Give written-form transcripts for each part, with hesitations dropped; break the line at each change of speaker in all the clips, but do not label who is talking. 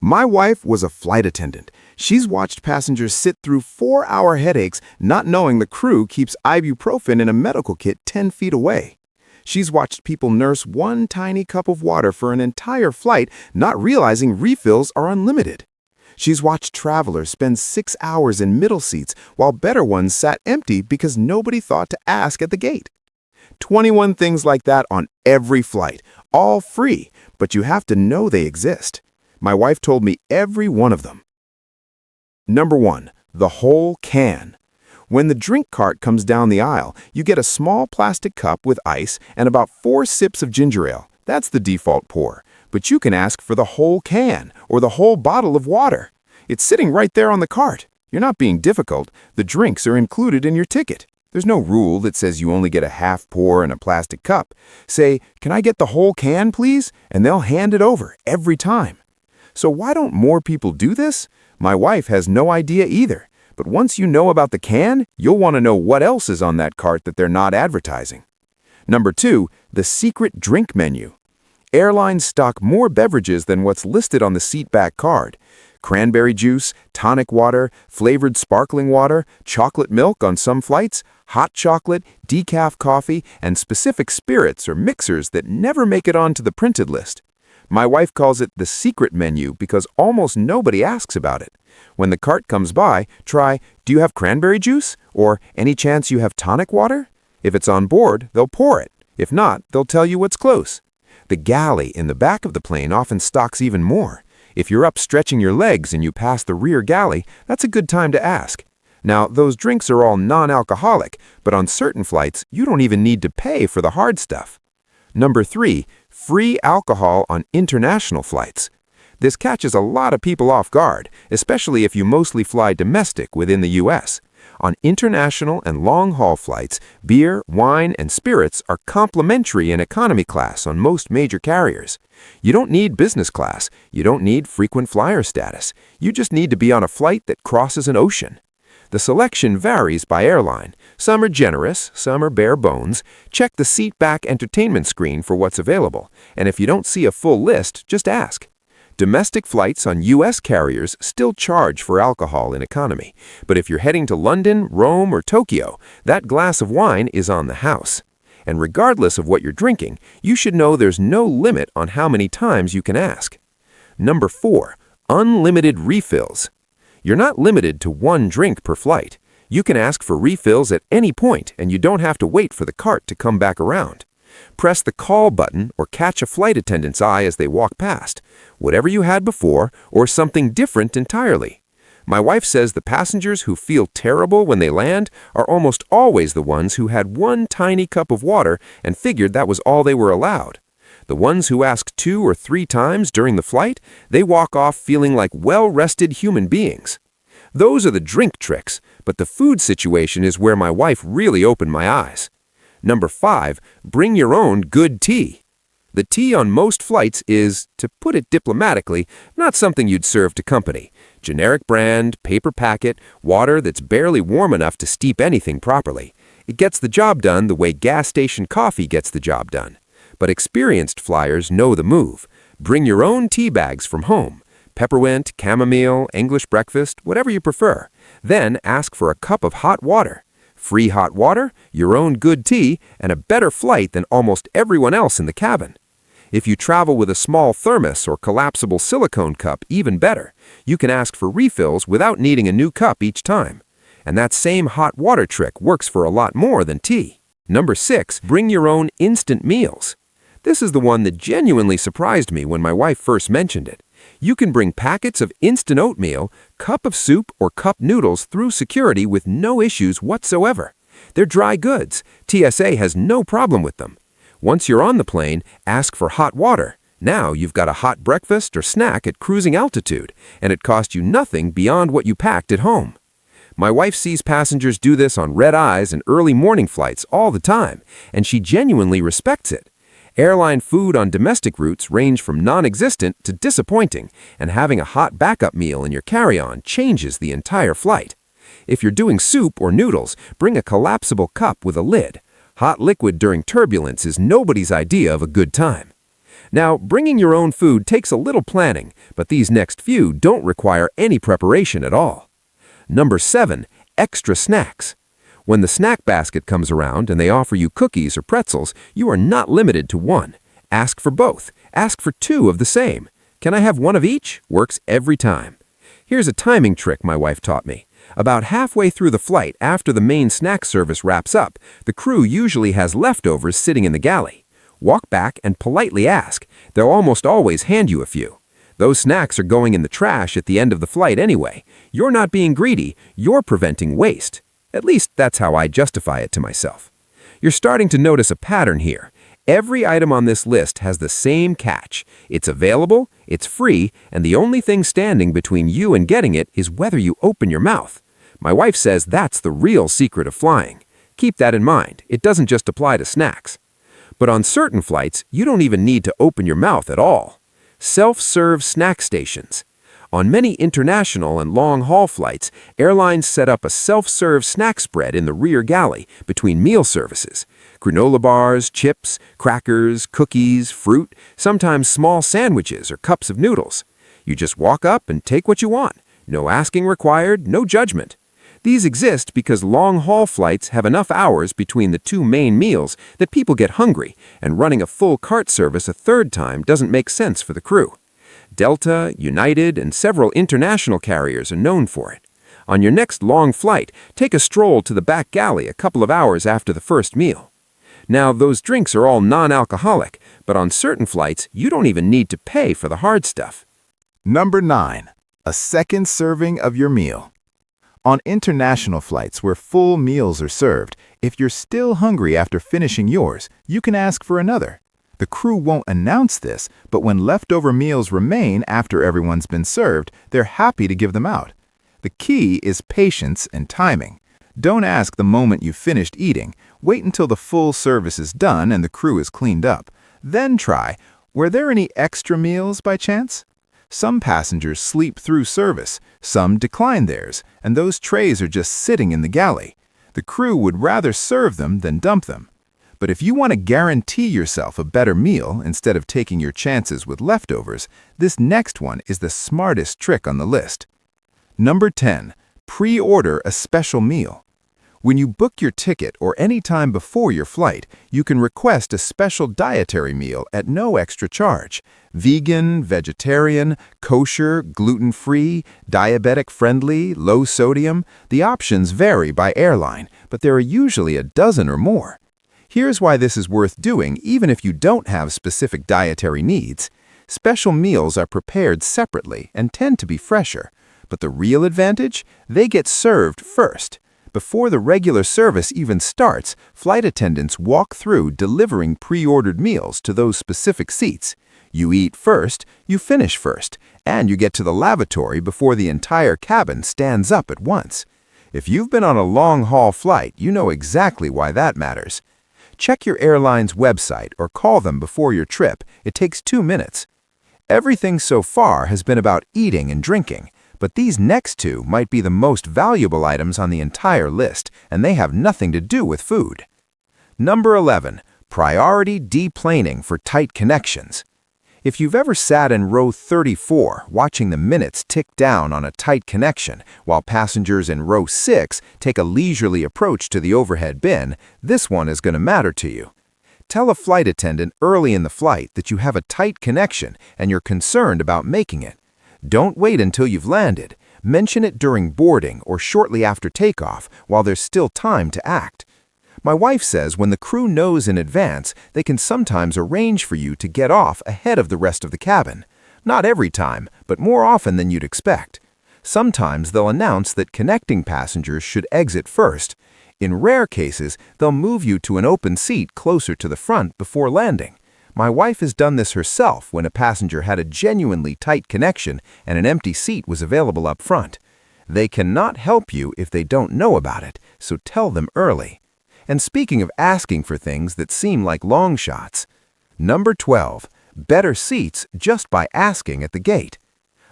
My wife was a flight attendant. She's watched passengers sit through 4-hour headaches not knowing the crew keeps ibuprofen in a medical kit 10 feet away. She's watched people nurse one tiny cup of water for an entire flight, not realizing refills are unlimited. She's watched travelers spend 6 hours in middle seats while better ones sat empty because nobody thought to ask at the gate. 21 things like that on every flight, all free, but you have to know they exist. My wife told me every one of them. Number 1. The whole can. When the drink cart comes down the aisle, you get a small plastic cup with ice and about 4 sips of ginger ale. That's the default pour. But you can ask for the whole can or the whole bottle of water. It's sitting right there on the cart. You're not being difficult. The drinks are included in your ticket. There's no rule that says you only get a half pour in a plastic cup. Say, "Can I get the whole can, please?" And they'll hand it over every time. So why don't more people do this? My wife has no idea either. But once you know about the can, you'll want to know what else is on that cart that they're not advertising. Number 2, the secret drink menu. Airlines stock more beverages than what's listed on the seatback card. Cranberry juice, tonic water, flavored sparkling water, chocolate milk on some flights, hot chocolate, decaf coffee, and specific spirits or mixers that never make it onto the printed list. My wife calls it the secret menu because almost nobody asks about it. When the cart comes by, try, "Do you have cranberry juice?" or "Any chance you have tonic water?" If it's on board, they'll pour it. If not, they'll tell you what's close. The galley in the back of the plane often stocks even more. If you're up stretching your legs and you pass the rear galley, that's a good time to ask. Now, those drinks are all non-alcoholic, but on certain flights, you don't even need to pay for the hard stuff. Number 3, free alcohol on international flights. This catches a lot of people off guard, especially if you mostly fly domestic within the U.S. On international and long-haul flights, beer, wine, and spirits are complimentary in economy class on most major carriers. You don't need business class. You don't need frequent flyer status. You just need to be on a flight that crosses an ocean. The selection varies by airline. Some are generous, some are bare bones. Check the seat-back entertainment screen for what's available, and if you don't see a full list, just ask. Domestic flights on U.S. carriers still charge for alcohol in economy, but if you're heading to London, Rome, or Tokyo, that glass of wine is on the house. And regardless of what you're drinking, you should know there's no limit on how many times you can ask. Number 4, unlimited refills. You're not limited to one drink per flight. You can ask for refills at any point, and you don't have to wait for the cart to come back around. Press the call button or catch a flight attendant's eye as they walk past. Whatever you had before, or something different entirely. My wife says the passengers who feel terrible when they land are almost always the ones who had one tiny cup of water and figured that was all they were allowed. The ones who ask 2 or 3 times during the flight, they walk off feeling like well-rested human beings. Those are the drink tricks, but the food situation is where my wife really opened my eyes. Number 5, bring your own good tea. The tea on most flights is, to put it diplomatically, not something you'd serve to company. Generic brand, paper packet, water that's barely warm enough to steep anything properly. It gets the job done the way gas station coffee gets the job done. But experienced flyers know the move. Bring your own tea bags from home. Peppermint, chamomile, English breakfast, whatever you prefer. Then ask for a cup of hot water. Free hot water, your own good tea, and a better flight than almost everyone else in the cabin. If you travel with a small thermos or collapsible silicone cup, even better. You can ask for refills without needing a new cup each time. And that same hot water trick works for a lot more than tea. Number 6, bring your own instant meals. This is the one that genuinely surprised me when my wife first mentioned it. You can bring packets of instant oatmeal, cup of soup, or cup noodles through security with no issues whatsoever. They're dry goods. TSA has no problem with them. Once you're on the plane, ask for hot water. Now you've got a hot breakfast or snack at cruising altitude, and it cost you nothing beyond what you packed at home. My wife sees passengers do this on red-eyes and early morning flights all the time, and she genuinely respects it. Airline food on domestic routes range from non-existent to disappointing, and having a hot backup meal in your carry-on changes the entire flight. If you're doing soup or noodles, bring a collapsible cup with a lid. Hot liquid during turbulence is nobody's idea of a good time.
Now, bringing your own food takes a little planning, but these next few don't require any preparation at all. Number 7. Extra snacks. When the snack basket comes around and they offer you cookies or pretzels, you are not limited to one. Ask for both. Ask for 2 of the same. Can I have one of each? Works every time. Here's a timing trick my wife taught me. About halfway through the flight, after the main snack service wraps up, the crew usually has leftovers sitting in the galley. Walk back and politely ask. They'll almost always hand you a few. Those snacks are going in the trash at the end of the flight anyway. You're not being greedy, you're preventing waste. At least that's how I justify it to myself. You're starting to notice a pattern here. Every item on this list has the same catch. It's available, it's free, and the only thing standing between you and getting it is whether you open your mouth. My wife says that's the real secret of flying. Keep that in mind. It doesn't just apply to snacks. But on certain flights, you don't even need to open your mouth at all. Self-serve snack stations. On many international and long-haul flights, airlines set up a self-serve snack spread in the rear galley between meal services. Granola bars, chips, crackers, cookies, fruit, sometimes small sandwiches or cups of noodles. You just walk up and take what you want. No asking required, no judgment. These exist because long-haul flights have enough hours between the 2 main meals that people get hungry, and running a full cart service a third time doesn't make sense for the crew. Delta, United, and several international carriers are known for it. On your next long flight, take a stroll to the back galley a couple of hours after the first meal. Now, those drinks are all non-alcoholic, but on certain flights, you don't even need to pay for the hard stuff.
Number 9. A second serving of your meal. On international flights where full meals are served, if you're still hungry after finishing yours, you can ask for another. The crew won't announce this, but when leftover meals remain after everyone's been served, they're happy to give them out. The key is patience and timing. Don't ask the moment you've finished eating. Wait until the full service is done and the crew is cleaned up. Then try, were there any extra meals by chance? Some passengers sleep through service, some decline theirs, and those trays are just sitting in the galley. The crew would rather serve them than dump them. But if you want to guarantee yourself a better meal instead of taking your chances with leftovers, this next one is the smartest trick on the list. Number 10. Pre-order a special meal. When you book your ticket or any time before your flight, you can request a special dietary meal at no extra charge. Vegan, vegetarian, kosher, gluten-free, diabetic-friendly, low sodium. The options vary by airline, but there are usually a dozen or more. Here's why this is worth doing even if you don't have specific dietary needs. Special meals are prepared separately and tend to be fresher. But the real advantage? They get served first. Before the regular service even starts, flight attendants walk through delivering pre-ordered meals to those specific seats. You eat first, you finish first, and you get to the lavatory before the entire cabin stands up at once. If you've been on a long-haul flight, you know exactly why that matters. Check your airline's website or call them before your trip. It takes 2 minutes. Everything so far has been about eating and drinking, but these next 2 might be the most valuable items on the entire list, and they have nothing to do with food. Number 11. Priority deplaning for tight connections. If you've ever sat in row 34 watching the minutes tick down on a tight connection while passengers in row 6 take a leisurely approach to the overhead bin, this one is going to matter to you. Tell a flight attendant early in the flight that you have a tight connection and you're concerned about making it. Don't wait until you've landed. Mention it during boarding or shortly after takeoff while there's still time to act. My wife says when the crew knows in advance, they can sometimes arrange for you to get off ahead of the rest of the cabin. Not every time, but more often than you'd expect. Sometimes they'll announce that connecting passengers should exit first. In rare cases, they'll move you to an open seat closer to the front before landing. My wife has done this herself when a passenger had a genuinely tight connection and an empty seat was available up front. They cannot help you if they don't know about it, so tell them early. And speaking of asking for things that seem like long shots, number 12, better seats just by asking at the gate.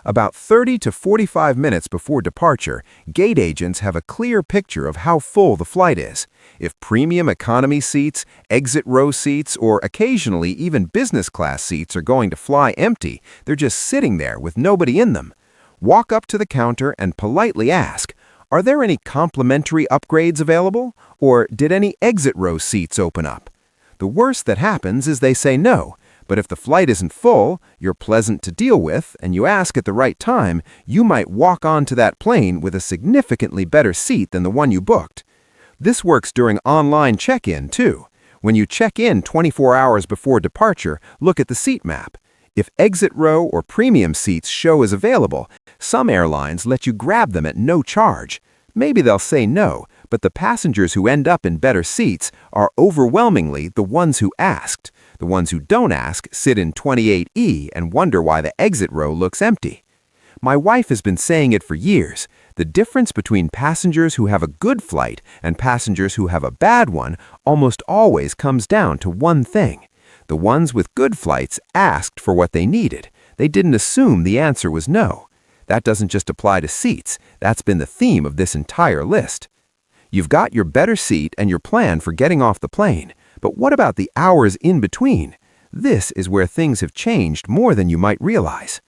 About 30 to 45 minutes before departure, gate agents have a clear picture of how full the flight is. If premium economy seats, exit row seats, or occasionally even business class seats are going to fly empty, they're just sitting there with nobody in them. Walk up to the counter and politely ask, "Are there any complimentary upgrades available? Or did any exit row seats open up?" The worst that happens is they say no. But if the flight isn't full, you're pleasant to deal with, and you ask at the right time, you might walk onto that plane with a significantly better seat than the one you booked. This works during online check-in, too. When you check in 24 hours before departure, look at the seat map. If exit row or premium seats show as available, some airlines let you grab them at no charge. Maybe they'll say no, but the passengers who end up in better seats are overwhelmingly the ones who asked. The ones who don't ask sit in 28E and wonder why the exit row looks empty. My wife has been saying it for years. The difference between passengers who have a good flight and passengers who have a bad one almost always comes down to one thing. The ones with good flights asked for what they needed. They didn't assume the answer was no. That doesn't just apply to seats. That's been the theme of this entire list. You've got your better seat and your plan for getting off the plane. But what about the hours in between? This is where things have changed more than you might realize.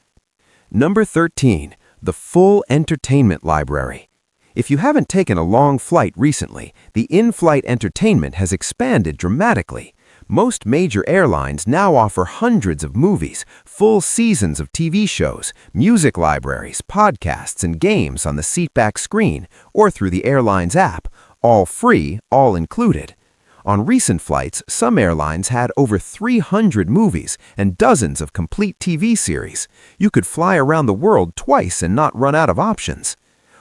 Number 13, the full entertainment library. If you haven't taken a long flight recently, the in-flight entertainment has expanded dramatically. Most major airlines now offer hundreds of movies, full seasons of TV shows, music libraries, podcasts, and games on the seatback screen or through the airline's app, all free, all included. On recent flights, some airlines had over 300 movies and dozens of complete TV series. You could fly around the world twice and not run out of options.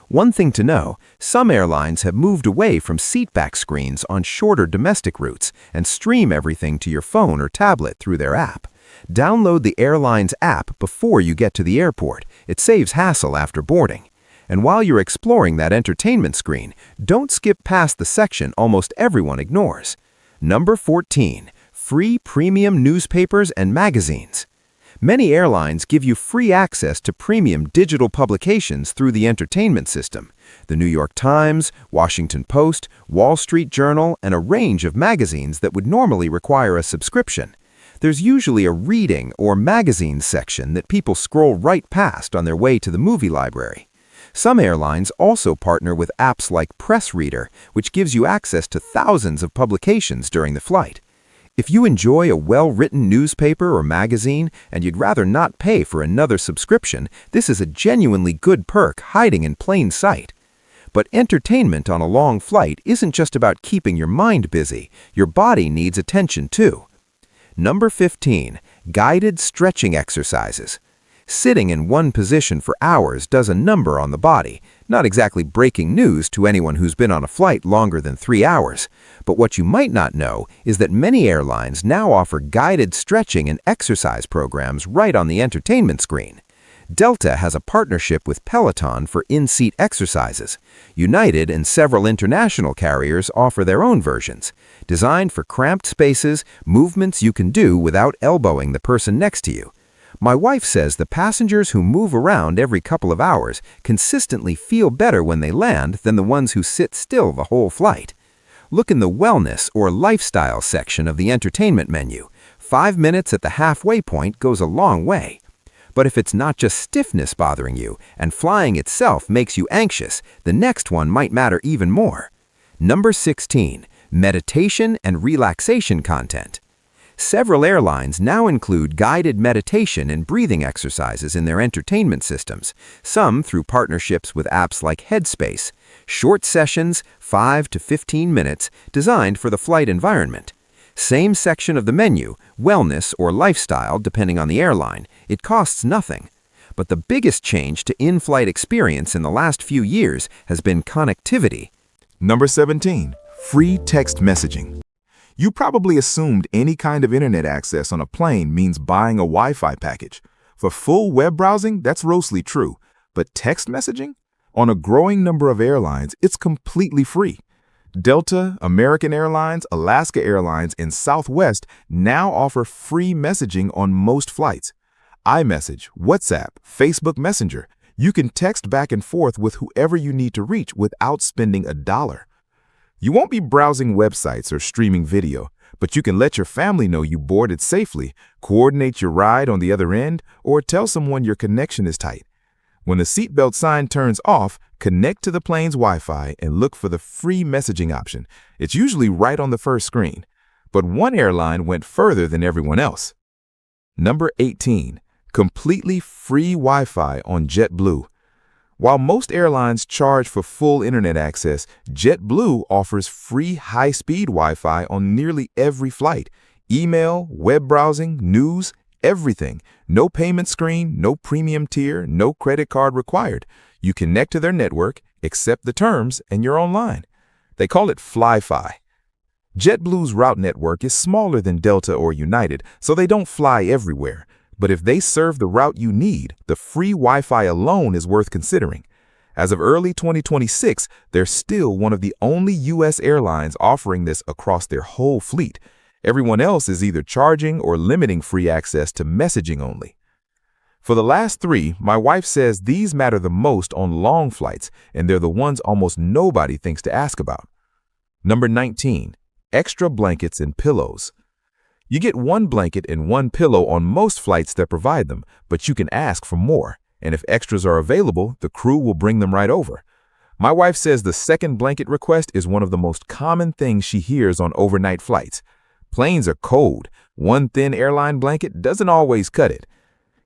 One thing to know, some airlines have moved away from seatback screens on shorter domestic routes and stream everything to your phone or tablet through their app. Download the airline's app before you get to the airport. It saves hassle after boarding. And while you're exploring that entertainment screen, don't skip past the section almost everyone ignores. Number 14, free premium newspapers and magazines. Many airlines give you free access to premium digital publications through the entertainment system. The New York Times, Washington Post, Wall Street Journal, and a range of magazines that would normally require a subscription. There's usually a reading or magazine section that people scroll right past on their way to the movie library. Some airlines also partner with apps like Press Reader, which gives you access to thousands of publications during the flight. If you enjoy a well-written newspaper or magazine and you'd rather not pay for another subscription, this is a genuinely good perk hiding in plain sight. But entertainment on a long flight isn't just about keeping your mind busy. Your body needs attention too. Number 15, guided stretching exercises. Sitting in one position for hours does a number on the body. Not exactly breaking news to anyone who's been on a flight longer than 3 hours. But what you might not know is that many airlines now offer guided stretching and exercise programs right on the entertainment screen. Delta has a partnership with Peloton for in-seat exercises. United and several international carriers offer their own versions. Designed for cramped spaces, movements you can do without elbowing the person next to you. My wife says the passengers who move around every couple of hours consistently feel better when they land than the ones who sit still the whole flight. Look in the wellness or lifestyle section of the entertainment menu. 5 minutes at the halfway point goes a long way. But if it's not just stiffness bothering you and flying itself makes you anxious, the next one might matter even more. Number 16, meditation and relaxation content. Several airlines now include guided meditation and breathing exercises in their entertainment systems, some through partnerships with apps like Headspace. Short sessions, 5 to 15 minutes, designed for the flight environment. Same section of the menu, wellness or lifestyle depending on the airline. It costs nothing. But the biggest change to in-flight experience in the last few years has been connectivity.
Number 17, free text messaging. You probably assumed any kind of internet access on a plane means buying a Wi-Fi package. For full web browsing, that's grossly true. But text messaging? On a growing number of airlines, it's completely free. Delta, American Airlines, Alaska Airlines, and Southwest now offer free messaging on most flights. iMessage, WhatsApp, Facebook Messenger. You can text back and forth with whoever you need to reach without spending $1. You won't be browsing websites or streaming video, but you can let your family know you boarded safely, coordinate your ride on the other end, or tell someone your connection is tight. When the seatbelt sign turns off, connect to the plane's Wi-Fi and look for the free messaging option. It's usually right on the first screen. But one airline went further than everyone else. Number 18. Completely free Wi-Fi on JetBlue. While most airlines charge for full internet access, JetBlue offers free high-speed Wi-Fi on nearly every flight. Email, web browsing, news, everything. No payment screen, no premium tier, no credit card required. You connect to their network, accept the terms, and you're online. They call it Fly-Fi. JetBlue's route network is smaller than Delta or United, so they don't fly everywhere. But if they serve the route you need, the free Wi-Fi alone is worth considering. As of early 2026, they're still one of the only U.S. airlines offering this across their whole fleet. Everyone else is either charging or limiting free access to messaging only. For the last three, my wife says these matter the most on long flights, and they're the ones almost nobody thinks to ask about. Number 19. Extra blankets and pillows. You get one blanket and one pillow on most flights that provide them, but you can ask for more, and if extras are available, the crew will bring them right over. My wife says the second blanket request is one of the most common things she hears on overnight flights. Planes are cold. One thin airline blanket doesn't always cut it.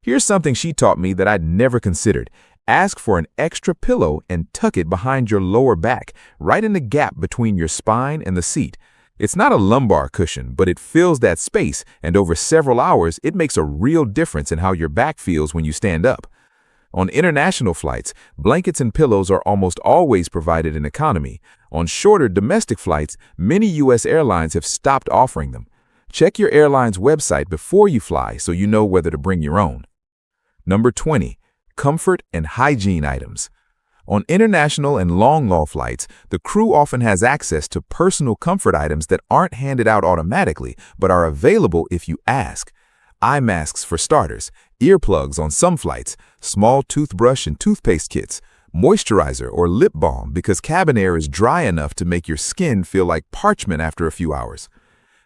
Here's something she taught me that I'd never considered. Ask for an extra pillow and tuck it behind your lower back, right in the gap between your spine and the seat. It's not a lumbar cushion, but it fills that space, and over several hours, it makes a real difference in how your back feels when you stand up. On international flights, blankets and pillows are almost always provided in economy. On shorter domestic flights, many U.S. airlines have stopped offering them. Check your airline's website before you fly so you know whether to bring your own. Number 20. Comfort and hygiene items. On international and long-haul flights, the crew often has access to personal comfort items that aren't handed out automatically, but are available if you ask. Eye masks for starters, earplugs on some flights, small toothbrush and toothpaste kits, moisturizer or lip balm because cabin air is dry enough to make your skin feel like parchment after a few hours.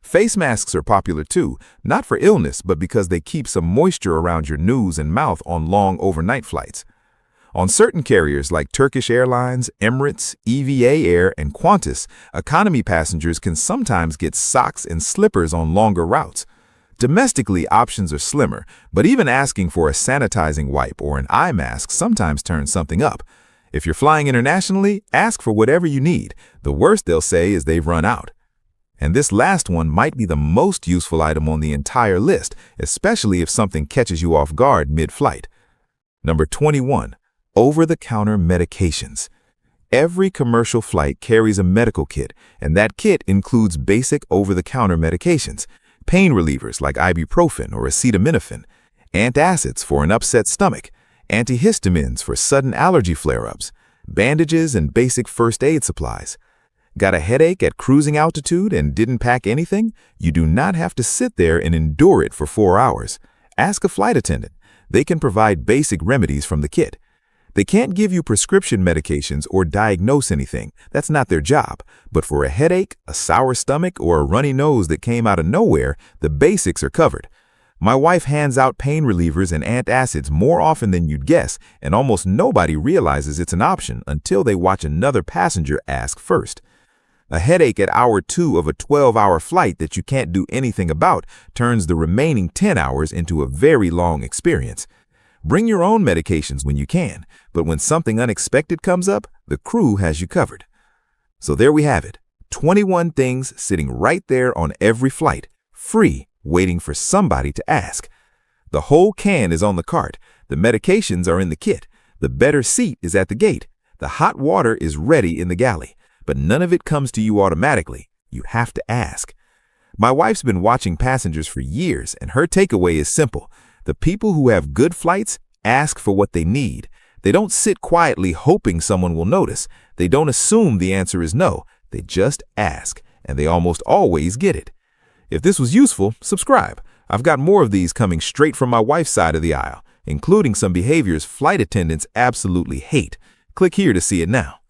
Face masks are popular too, not for illness, but because they keep some moisture around your nose and mouth on long overnight flights. On certain carriers like Turkish Airlines, Emirates, EVA Air, and Qantas, economy passengers can sometimes get socks and slippers on longer routes. Domestically, options are slimmer, but even asking for a sanitizing wipe or an eye mask sometimes turns something up. If you're flying internationally, ask for whatever you need. The worst they'll say is they've run out. And this last one might be the most useful item on the entire list, especially if something catches you off guard mid-flight. Number 21. Over-the-counter medications. Every commercial flight carries a medical kit, and that kit includes basic over-the-counter medications, pain relievers like ibuprofen or acetaminophen, antacids for an upset stomach, antihistamines for sudden allergy flare-ups, bandages and basic first aid supplies. Got a headache at cruising altitude and didn't pack anything? You do not have to sit there and endure it for 4 hours. Ask a flight attendant. They can provide basic remedies from the kit. They can't give you prescription medications or diagnose anything. That's not their job. But for a headache, a sour stomach, or a runny nose that came out of nowhere, the basics are covered. My wife hands out pain relievers and antacids more often than you'd guess, and almost nobody realizes it's an option until they watch another passenger ask first. A headache at hour 2 of a 12-hour flight that you can't do anything about turns the remaining 10 hours into a very long experience. Bring your own medications when you can, but when something unexpected comes up, the crew has you covered. So there we have it, 21 things sitting right there on every flight, free, waiting for somebody to ask. The whole can is on the cart, the medications are in the kit, the better seat is at the gate, the hot water is ready in the galley, but none of it comes to you automatically. You have to ask. My wife's been watching passengers for years, and her takeaway is simple. The people who have good flights ask for what they need. They don't sit quietly hoping someone will notice. They don't assume the answer is no. They just ask, and they almost always get it. If this was useful, subscribe. I've got more of these coming straight from my wife's side of the aisle, including some behaviors flight attendants absolutely hate. Click here to see it now.